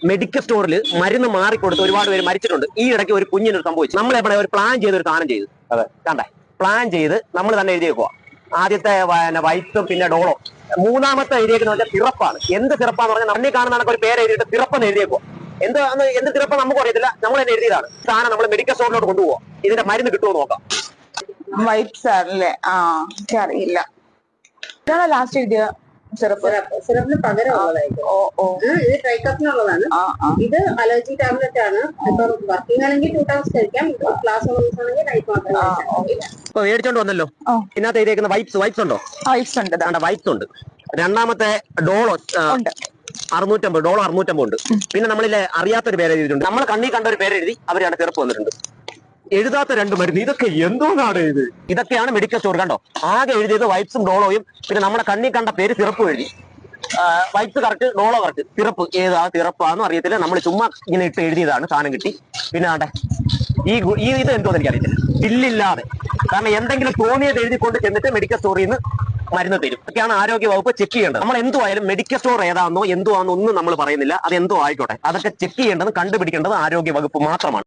Medical സ്റ്റോറിൽ മരുന്ന് മാറിക്കൊടുത്ത് ഒരുപാട് പേര് മരിച്ചിട്ടുണ്ട്. ഈ ഇടയ്ക്ക് ഒരു കുഞ്ഞിനൊരു സംഭവിച്ചു. നമ്മളെവിടെ ഒരു പ്ലാൻ ചെയ്ത് ഒരു സാധനം ചെയ്തു. അതെ, കണ്ടേ, പ്ലാൻ ചെയ്ത് നമ്മൾ തന്നെ എഴുതിയേക്കുക. ആദ്യത്തെ വൈറ്റും പിന്നെ ഡോളോ. മൂന്നാമത്തെ എഴുതിയേക്കുന്ന വെച്ചാൽ സിറപ്പാണ്. എന്ത് സിറപ്പാന്ന് പറഞ്ഞാൽ നമ്മി കാണുന്ന ഒരു പേര് എഴുതിയിട്ട് സിറപ്പെന്ന് എഴുതിയേക്കുക. എന്ത് സിറപ്പ് നമുക്ക് അറിയത്തില്ല, നമ്മൾ തന്നെ എഴുതിയതാണ്. സാധനം നമ്മൾ മെഡിക്കൽ സ്റ്റോറിലോട്ട് കൊണ്ടുപോകാം. ഇതിന്റെ മരുന്ന് കിട്ടുമോ നോക്കാം. വൈറ്റ് സാറല്ലേ? അറിയില്ല. ഇതാണ് ലാസ്റ്റ് എഴുതിയ സിറപ്പിന് പകരമുള്ളതായിട്ട്. ഇത് ട്രൈക്കപ്പിനുള്ളതാണ്. ഇത് അലർജി ടാബ്ലറ്റ് ആണ്. ഇപ്പൊ വർക്കിംഗ് ആണെങ്കിൽ 2 ടൈംസ് കഴിക്കാം. ക്ലാസ് ഉള്ള ദിവസം ആണെങ്കിൽ നൈറ്റ് മാത്രം. മേടിച്ചോണ്ട് വന്നല്ലോ. ഇതിനകത്ത് എഴുതിയേക്കുന്ന വൈപ്സ് ഉണ്ടോ? വൈപ്സ് ഉണ്ട്. രണ്ടാമത്തെ ഡോളോ 650, ഡോളോ 650 ഉണ്ട്. പിന്നെ നമ്മളിലെ അറിയാത്തൊരു പേര് എഴുതിയിട്ടുണ്ട്. നമ്മൾ കണ്ണി കണ്ട ഒരു പേര് എഴുതി അവരാണ് സിറപ്പ് വന്നിട്ടുണ്ട്. എഴുതാത്ത 2 മരുന്ന്. ഇതൊക്കെ എന്തോന്നാണ് ഇത്? ഇതൊക്കെയാണ് മെഡിക്കൽ സ്റ്റോർ. കണ്ടോ, ആകെ എഴുതിയത് വൈപ്സും ഡോളോയും. പിന്നെ നമ്മുടെ കണ്ണി കണ്ട പേര് സിറപ്പ് എഴുതി. Wipes correct, Dolo correct, syrup ഏതാ സിറപ്പാന്നും അറിയത്തില്ല. നമ്മൾ ചുമ്മാ ഇങ്ങനെ ഇട്ട് എഴുതിയതാണ്. സാധനം കിട്ടി. പിന്നെ ആണ്ടെ ഇത് എന്തോന്ന് എനിക്കറിയത്തില്ല. ബില്ലില്ലാതെ. കാരണം എന്തെങ്കിലും തോന്നിയത് എഴുതിക്കൊണ്ട് ചെന്നിട്ട് മെഡിക്കൽ സ്റ്റോറിൽ നിന്ന് മരുന്ന് തരും. ഒക്കെയാണ് ആരോഗ്യ വകുപ്പ് ചെക്ക് ചെയ്യേണ്ടത്. നമ്മൾ എന്തോ ആയാലും മെഡിക്കൽ സ്റ്റോർ ഏതാണെന്നോ എന്തോ ആണെന്നോ ഒന്നും നമ്മൾ പറയുന്നില്ല. അത് എന്തോ ആയിക്കോട്ടെ, അതൊക്കെ ചെക്ക് ചെയ്യേണ്ടത് കണ്ടുപിടിക്കേണ്ടത് ആരോഗ്യ വകുപ്പ് മാത്രമാണ്.